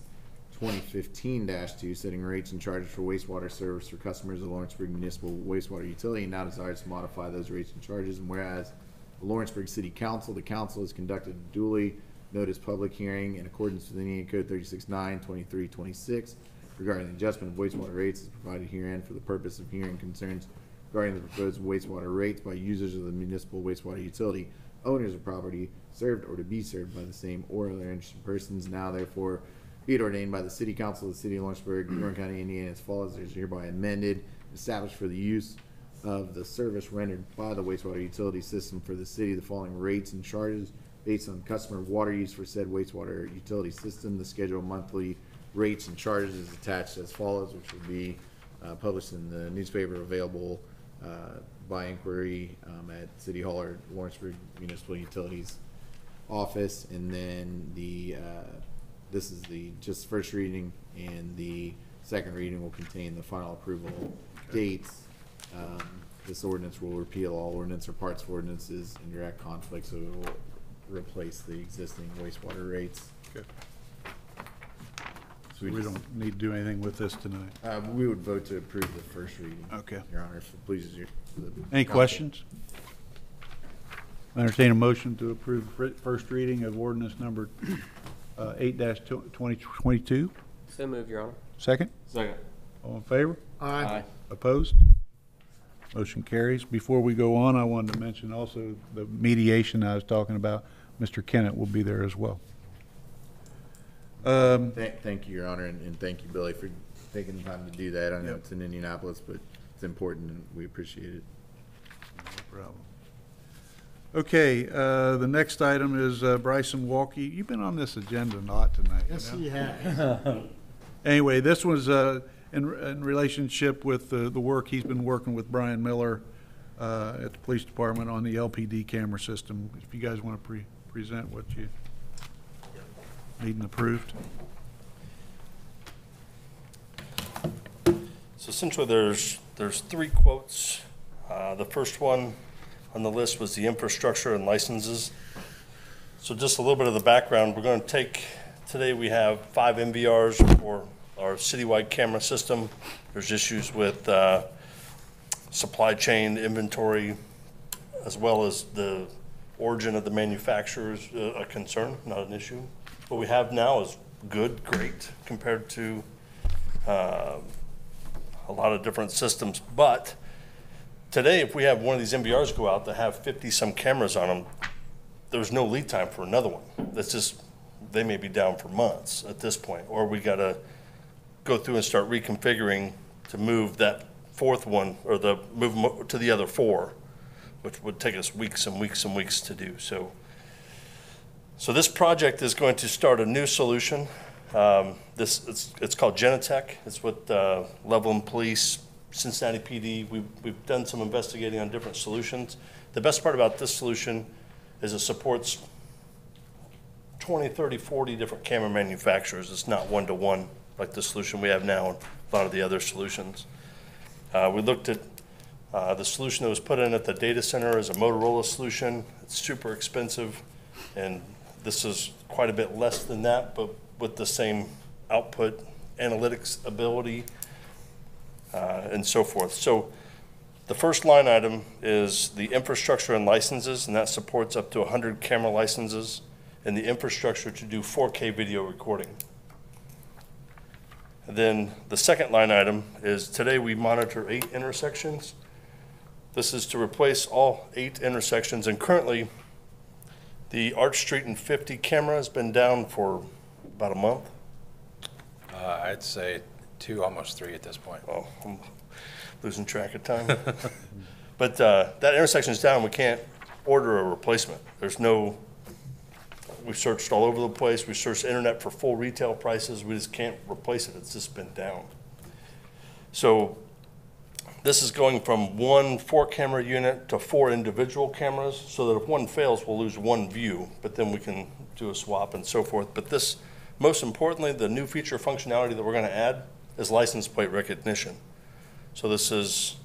2015-2, setting rates and charges for wastewater service for customers of the Lawrenceburg municipal wastewater utility, and now desires to modify those rates and charges. And whereas the Lawrenceburg City Council, the council has conducted a duly noticed public hearing in accordance with Indiana Code 36.9/2326 regarding the adjustment of wastewater rates as provided herein for the purpose of hearing concerns regarding the proposed wastewater rates by users of the municipal wastewater utility, owners of property served or to be served by the same or other interested persons. Now therefore be it ordained by the City Council of the City of Lawrenceburg, Dearborn County, Indiana, as follows: is hereby amended, established for the use of the service rendered by the wastewater utility system for the city the following rates and charges based on customer water use for said wastewater utility system. The schedule of monthly rates and charges is attached as follows, which will be published in the newspaper, available by inquiry at City Hall or Lawrenceburg Municipal Utilities office. And then the this is the just first reading, and the second reading will contain the final approval dates. This ordinance will repeal all ordinance or parts of ordinances in direct conflict, so it will replace the existing wastewater rates.
Okay.
So
We don't need to do anything with this tonight.
we would vote to approve the first reading.
Okay.
Your Honor, if it pleases you.
Any questions? I entertain a motion to approve first reading of ordinance number 8-2022.
So moved, Your Honor.
Second?
Second.
All in favor?
Aye.
Opposed? Motion carries. Before we go on, I wanted to mention also the mediation I was talking about. Mr. Kennett will be there as well.
Thank you, Your Honor, and thank you, Billy, for taking the time to do that. I know
Yep.
it's in Indianapolis, but it's important, and we appreciate it.
No problem. Okay, the next item is Bryson Walkie. You've been on this agenda a lot tonight.
Yes,
you know?
he has.
Anyway, this was in relationship with the work he's been working with Brian Miller at the police department on the LPD camera system. If you guys want to present what you need and approved.
So essentially, there's three quotes. The first one on the list was the infrastructure and licenses. So just a little bit of the background. We're going to take, today we have 5 MVRs for our citywide camera system. There's issues with supply chain, inventory, as well as the origin of the manufacturer is a concern, not an issue. What we have now is good, great, compared to a lot of different systems. But today, if we have one of these MVRs go out that have 50-some cameras on them, there's no lead time for another one. That's just, they may be down for months at this point, or we got to go through and start reconfiguring to move that fourth one, or move them to the other 4, which would take us weeks and weeks and weeks to do. So this project is going to start a new solution. It's called Genotech. It's with Loveland Police, Cincinnati PD. We've done some investigating on different solutions. The best part about this solution is it supports 20, 30, 40 different camera manufacturers. It's not one-to-one like the solution we have now and a lot of the other solutions. We looked at the solution that was put in at the data center as a Motorola solution. It's super expensive, and this is quite a bit less than that, but with the same output, analytics ability, and so forth. So the first line item is the infrastructure and licenses, and that supports up to 100 camera licenses and the infrastructure to do 4K video recording. And then the second line item is today we monitor 8 intersections. This is to replace all 8 intersections, and currently the Arch Street and 50 camera has been down for about a month.
I'd say 2, almost 3 at this point.
Oh, I'm losing track of time. But that intersection is down. We can't order a replacement. There's no we searched all over the place. We searched the internet for full retail prices. We just can't replace it. It's just been down. So this is going from one 4-camera unit to 4 individual cameras, so that if one fails, we'll lose one view, but then we can do a swap and so forth. But this, most importantly, the new feature functionality that we're going to add is license plate recognition. So this is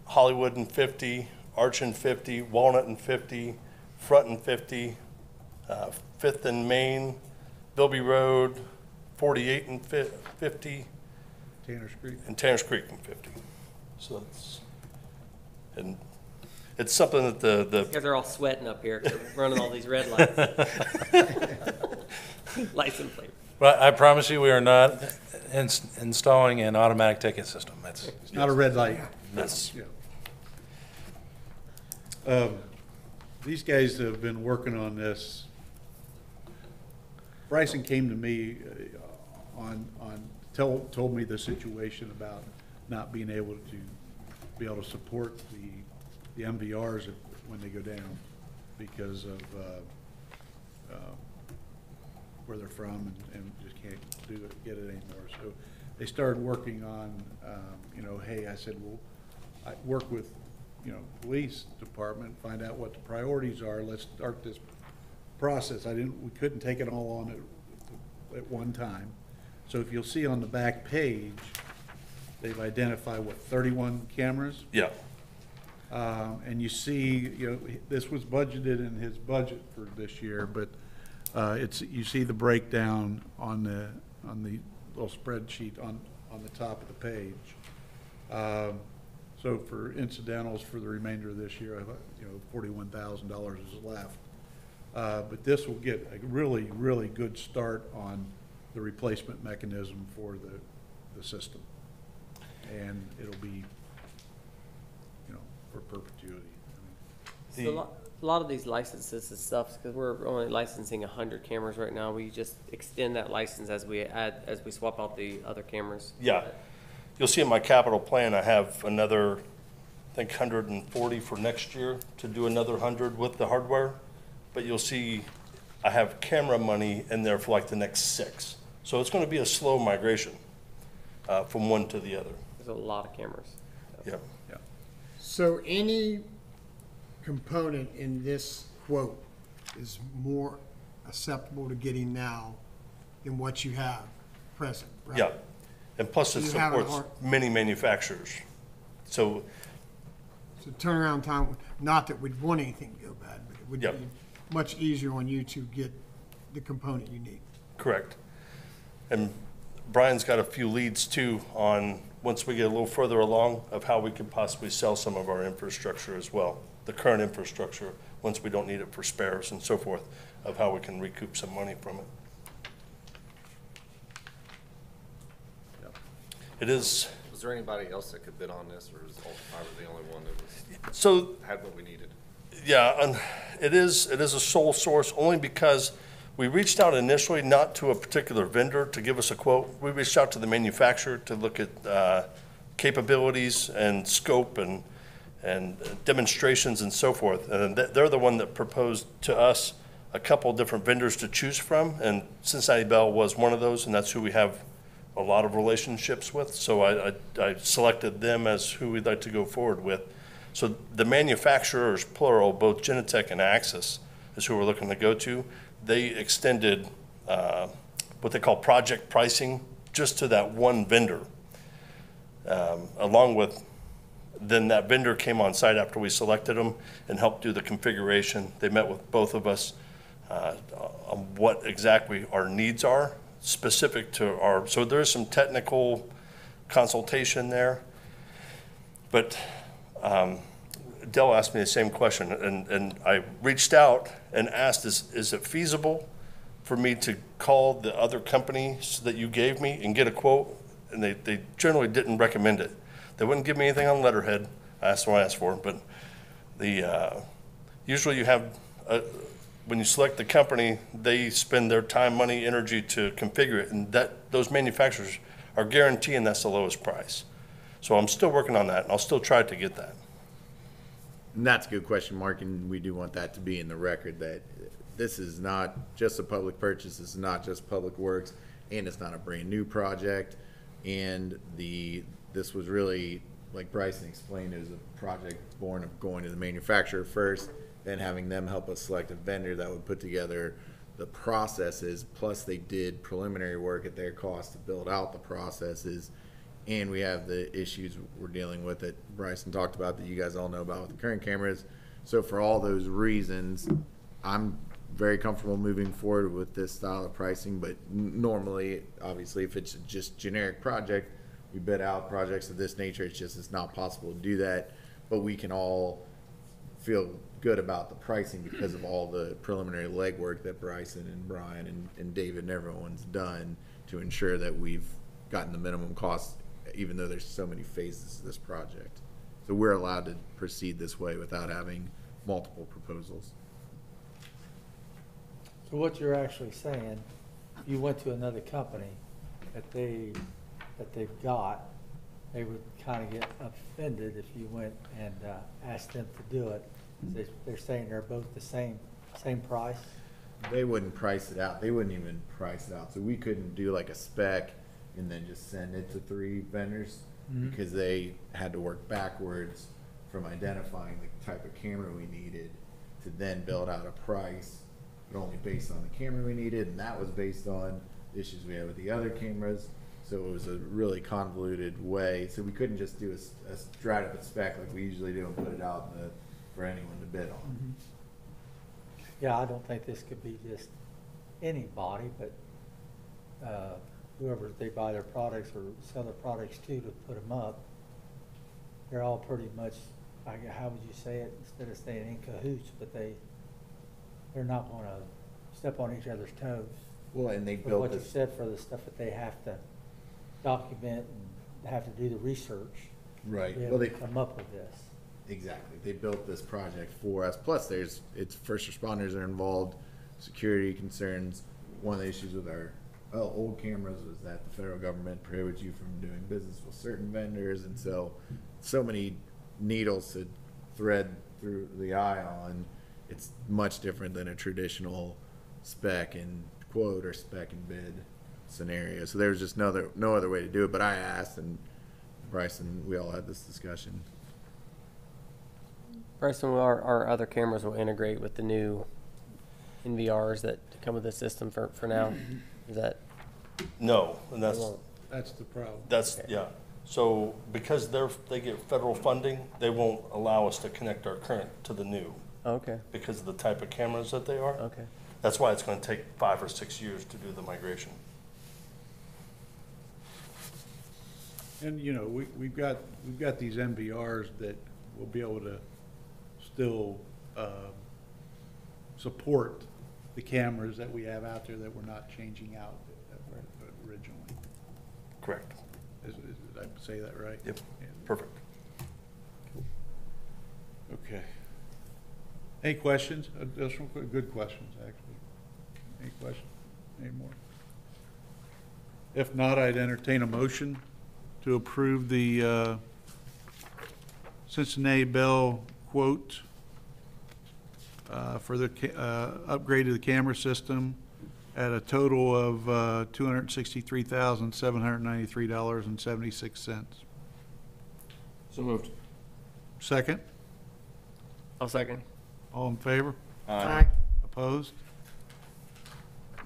Hollywood in 50, Arch in 50, Walnut in 50, Front in 50, 5th and Main, Bilby Road, 48 and 50,
Tanner's Creek.
and Tanners Creek in 50. So and it's something that
You
the
guys are all sweating up here, 'cause we're running all these red lights. License plate.
But I promise you, we are not installing an automatic ticket system. That's,
It's not a red light.
that's,
These guys have been working on this. Bryson came to me told me the situation about not being able to support the MVRs when they go down because of where they're from and just can't get it anymore. So they started working on, hey, I said, well, I work with, police department, find out what the priorities are. Let's start this process. We couldn't take it all on at one time. So if you'll see on the back page, they've identified, 31 cameras?
yeah.
And you see, this was budgeted in his budget for this year, but you see the breakdown on the little spreadsheet on the top of the page. So for incidentals for the remainder of this year, $41,000 is left. But this will get a really, really good start on the replacement mechanism for the system. And it'll be, for perpetuity.
So a lot of these licenses and stuff, because we're only licensing 100 cameras right now, we just extend that license as we swap out the other cameras.
Yeah. You'll see in my capital plan, I have another, I think, 140 for next year to do another 100 with the hardware. But you'll see I have camera money in there for like the next 6. So it's going to be a slow migration from one to the other.
There's a lot of cameras.
Yeah.
So any component in this quote is more acceptable to getting now than what you have present, right?
Yeah. And plus it
So you have a
supports
hard-
many manufacturers. So,
So turnaround time, not that we'd want anything to go bad, but it would
Yep.
be much easier on you to get the component you need.
correct. And Brian's got a few leads too on, once we get a little further along, of how we could possibly sell some of our infrastructure as well. The current infrastructure, once we don't need it for spares and so forth, of how we can recoup some money from it. It is,
Was there anybody else that could bid on this, or is Ultra Fiber the only one that
so,
had what we needed?
yeah, and it is a sole source only because we reached out initially not to a particular vendor to give us a quote. We reached out to the manufacturer to look at capabilities and scope and demonstrations and so forth. And they're the one that proposed to us a couple different vendors to choose from, and Cincinnati Bell was one of those, and that's who we have a lot of relationships with. So I selected them as who we'd like to go forward with. So the manufacturers, plural, both Genotech and Axis, is who we're looking to go to. They extended what they call project pricing just to that one vendor. Along with, then that vendor came on site after we selected them and helped do the configuration. They met with both of us on what exactly our needs are specific to our, so there's some technical consultation there. But Dell asked me the same question, and I reached out and asked, is it feasible for me to call the other companies that you gave me and get a quote? And they generally didn't recommend it. They wouldn't give me anything on letterhead. I asked what I asked for, but usually you have, when you select the company, they spend their time, money, energy to configure it, and those manufacturers are guaranteeing that's the lowest price. So I'm still working on that, and I'll still try to get that.
And that's a good question, Mark, and we do want that to be in the record, that this is not just a public purchase, this is not just Public Works, and it's not a brand-new project. And this was really, like Bryson explained, it was a project born of going to the manufacturer first, then having them help us select a vendor that would put together the processes, plus they did preliminary work at their cost to build out the processes. And we have the issues we're dealing with that Bryson talked about, that you guys all know about with the current cameras. So for all those reasons, I'm very comfortable moving forward with this style of pricing. But normally, obviously, if it's just generic project, we bid out projects of this nature. It's not possible to do that. But we can all feel good about the pricing because of all the preliminary legwork that Bryson and Brian and David and everyone's done to ensure that we've gotten the minimum cost, even though there's so many phases to this project. So we're allowed to proceed this way without having multiple proposals.
So what you're actually saying, if you went to another company that they've got, they would kind of get offended if you went and asked them to do it. They're saying they're both the same price.
They wouldn't price it out. They wouldn't even price it out. So we couldn't do like a spec and then just send it to 3 vendors because they had to work backwards from identifying the type of camera we needed to then build out a price, but only based on the camera we needed, and that was based on issues we had with the other cameras. So it was a really convoluted way. So we couldn't just do a straight up spec like we usually do and put it out for anyone to bid on.
Yeah, I don't think this could be just anybody, but whoever they buy their products or sell their products to put them up, they're all pretty much, how would you say it, instead of saying in cahoots, but they're not going to step on each other's toes.
Well, and they
For
built
what you
this.
said, for the stuff that they have to document and have to do the research.
Right.
To be
Well,
able
they
to come up with this.
Exactly. They built this project for us. Plus, it's first responders are involved, security concerns. One of the issues with our old cameras was that the federal government prohibits you from doing business with certain vendors, and so many needles to thread through the eye on. It's much different than a traditional spec and quote or spec and bid scenario. So there was just no other way to do it. But I asked, and Bryson, we all had this discussion.
Bryson, our other cameras will integrate with the new NVRs that come with the system for now. Is that?
No, and
they won't?
That's the problem.
that's, yeah. So because they get federal funding, they won't allow us to connect our current to the new
Okay.
because of the type of cameras that they are.
Okay.
That's why it's going to take 5 or 6 years to do the migration.
And, you know, we've got these MVRs that will be able to still support the cameras that we have out there that we're not changing out originally.
Correct.
Did I say that right?
Yep.
Yeah.
Perfect.
Okay. Any questions? Additional, good questions, actually. Any questions? Any more? If not, I'd entertain a motion to approve the Cincinnati Bell quote for the upgrade to the camera system at a total of $263,793.76.
So moved.
Second?
I'll second.
All in favor?
Aye.
Opposed?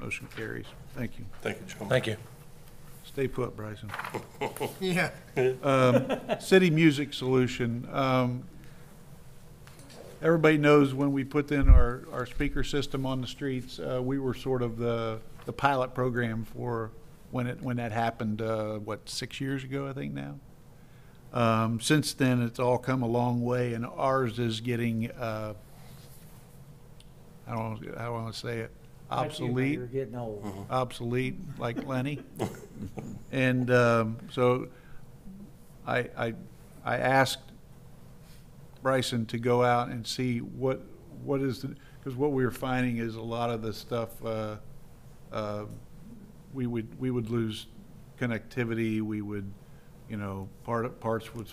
Motion carries. Thank you.
Thank you, Joe.
Thank you.
Stay put, Bryson.
Yeah.
City Music Solution. Everybody knows when we put in our speaker system on the streets, we were sort of the pilot program for when that happened, 6 years ago, I think now? Since then, it's all come a long way, and ours is getting, I don't want to say it, obsolete.
You're getting old.
Obsolete, like Lenny. And so I asked Bryson to go out and see what is the, because what we were finding is a lot of the stuff, we would lose connectivity. We would, parts would,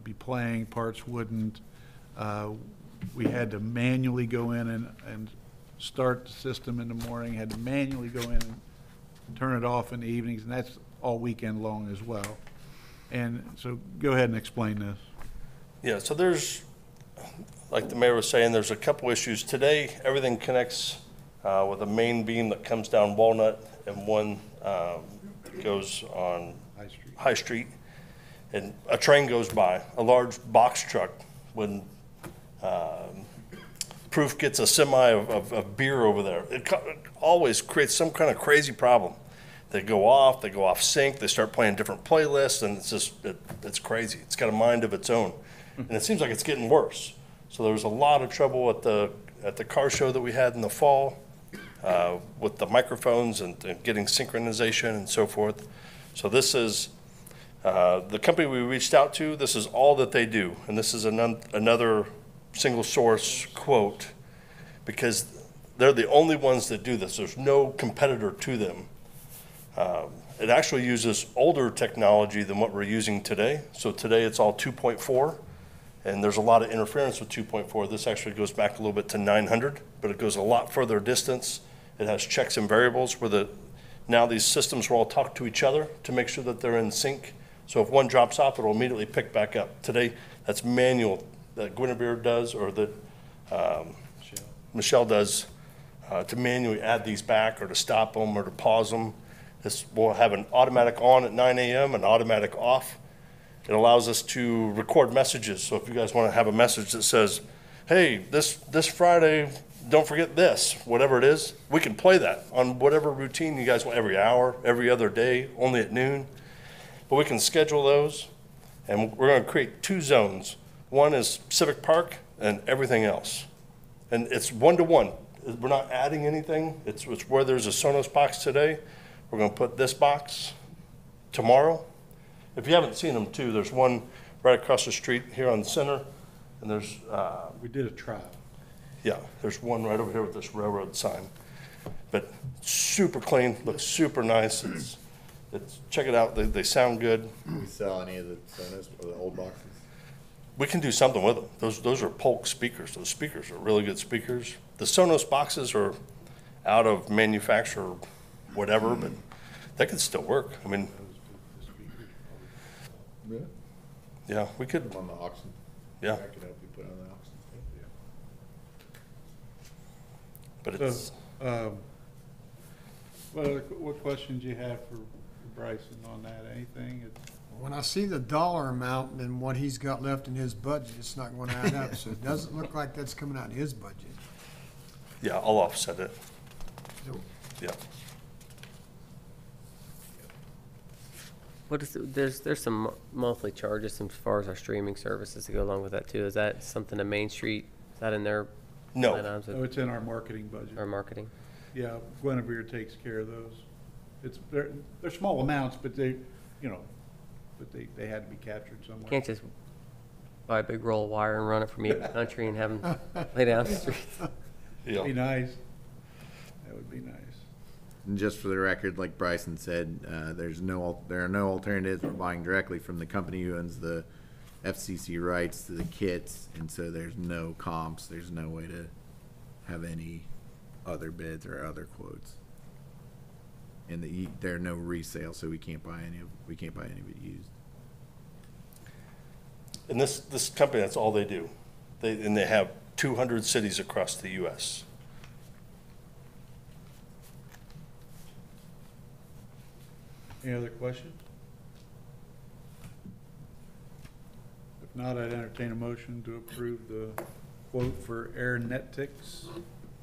be playing, parts wouldn't. We had to manually go in and start the system in the morning, had to manually go in and turn it off in the evenings, and that's all weekend long as well. And so go ahead and explain this.
Yeah, so there's, like the mayor was saying, there's a couple issues. Today, everything connects with a main beam that comes down Walnut, and one goes on High Street. And a train goes by, a large box truck. When Proof gets a semi of beer over there, it always creates some kind of crazy problem. They go off sync, they start playing different playlists, and it's just, it's crazy. It's got a mind of its own. And it seems like it's getting worse. So there was a lot of trouble at the car show that we had in the fall with the microphones and getting synchronization and so forth. So this is the company we reached out to. This is all that they do. And this is another single source quote, because they're the only ones that do this. There's no competitor to them. It actually uses older technology than what we're using today. So today it's all 2.4, and there's a lot of interference with 2.4. This actually goes back a little bit to 900, but it goes a lot further distance. It has checks and variables where now these systems will all talk to each other to make sure that they're in sync. So if one drops off, it'll immediately pick back up. Today, that's manual that Guinevere does, or that Michelle does, to manually add these back or to stop them or to pause them. This will have an automatic on at 9 a.m., an automatic off. It allows us to record messages. So if you guys want to have a message that says, hey, this Friday, don't forget this, whatever it is, we can play that on whatever routine you guys want, every hour, every other day, only at noon. But we can schedule those, and we're going to create 2 zones. One is Civic Park and everything else. And it's one-to-one. We're not adding anything. It's where there's a Sonos box today. We're going to put this box tomorrow. If you haven't seen them too, there's one right across the street here on the center, and there's
We did a trial.
yeah, there's one right over here with this railroad sign. But super clean, looks super nice. It's check it out. They sound good.
Do we sell any of the Sonos or the old boxes?
We can do something with them. Those are Polk speakers. Those speakers are really good speakers. The Sonos boxes are out of manufacturer, whatever, but they could still work. I mean, yeah, we could.
On the auction.
Yeah.
I could help you put on the auction.
But it's
So, what questions you have for Bryson on that? Anything?
When I see the dollar amount and what he's got left in his budget, it's not gonna add up, so it doesn't look like that's coming out of his budget.
yeah, I'll offset it.
So,
Yeah.
What is there's some monthly charges as far as our streaming services to go along with that too. Is that something to Main Street? Is that in their
No.
line items
Oh,
of
it's in our marketing budget.
our marketing?
Yeah, Guinevere takes care of those. They're small amounts, but they had to be captured somewhere.
Can't just buy a big roll of wire and run it from the country and have them lay down the street.
Yeah.
Be nice. That would be nice.
And just for the record, like Bryson said, there are no alternatives. We're buying directly from the company who owns the FCC rights to the kits, and so there's no comps. There's no way to have any other bids or other quotes. And there are no resale, so we can't buy any of it used.
And this company, that's all they do. They have 200 cities across the U.S.
Any other questions? If not, I'd entertain a motion to approve the quote for Air Netix,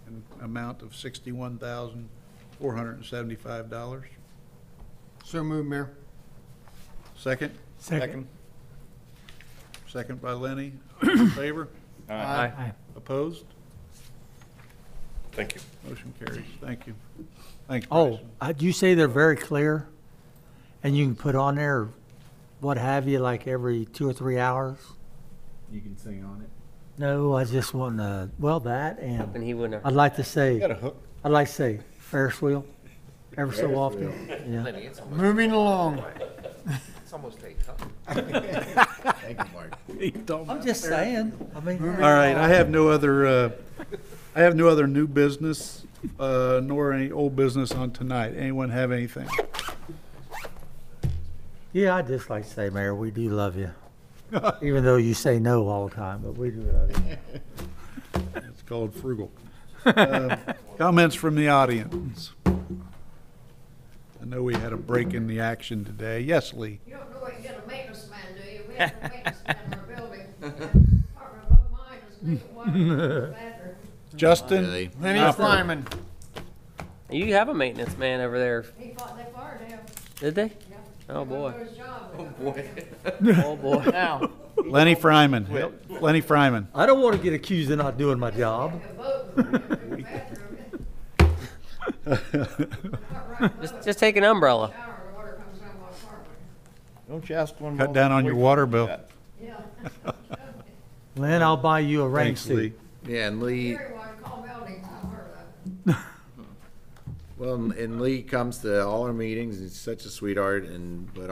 an amount of $61,475.
So move, Mayor.
Second?
Second.
Second by Lenny. All in favor?
Aye.
Opposed?
Thank you.
Motion carries. Thank you. Thanks,
Oh,
Bryson.
did you say they're very clear? And you can put on there what have you, like every 2 or 3 hours?
You can sing on it.
No, I just want to, well, that,
And
and
he wouldn't.
I'd like to
You
say,
got a hook?
I'd like to say Ferris wheel, ever so
Ferris
often.
wheel.
Yeah.
Lenny, it's almost,
Moving along.
it's almost 8 times.
Thank you, Mark.
I'm just saying, I mean.
All right, I have no other new business, nor any old business on tonight. Anyone have anything?
Yeah, I'd just like to say, Mayor, we do love you. Even though you say no all the time, but we do love you.
It's called frugal. Comments from the audience? I know we had a break in the action today. Yes, Lee?
You don't know what you get a maintenance man, do you? We have a maintenance man in our building. Apartment above mine is leaking water in the bathroom.
Justin?
Really?
Lenny Fryman.
You have a maintenance man over there,
They fired him.
did they?
Yeah.
Oh, boy.
He went to his job.
Oh, boy.
Now,
Lenny Fryman. Lenny Fryman.
I don't want to get accused of not doing my job.
A boat in the bathroom. Not right.
Just take an umbrella.
Shower, the water comes down my apartment.
Don't you ask one?
Cut down on your water bill.
Yeah.
Lynn, I'll buy you a rain
Thanks, Lee.
suit.
Yeah, and Lee,
Gary wanted to call Melody, I heard that.
well, and Lee comes to all our meetings. He's such a sweetheart, but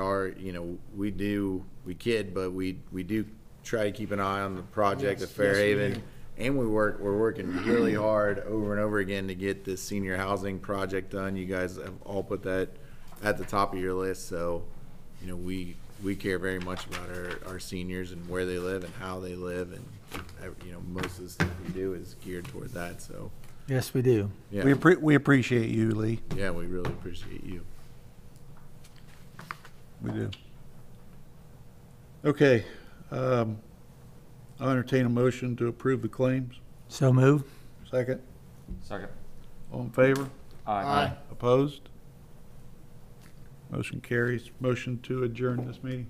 we kid, but we do try to keep an eye on the project at Fairhaven. And we're working really hard over and over again to get this senior housing project done. You guys have all put that at the top of your list, so, we care very much about our seniors and where they live and how they live, and, most of the stuff we do is geared toward that, so,
Yes, we do.
yeah.
We appreciate you, Lee.
Yeah, we really appreciate you.
We do. Okay. I'll entertain a motion to approve the claims.
So move.
Second.
Second.
All in favor?
Aye.
Opposed? Motion carries. Motion to adjourn this meeting.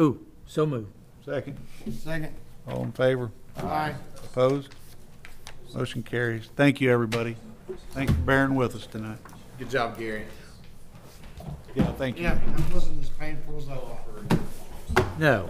Ooh, so move.
Second.
second.
All in favor?
Aye.
Opposed? Motion carries. Thank you, everybody. Thanks for bearing with us tonight.
Good job, Gary.
Yeah, thank you.
Yeah, that wasn't as painful as I thought.
No.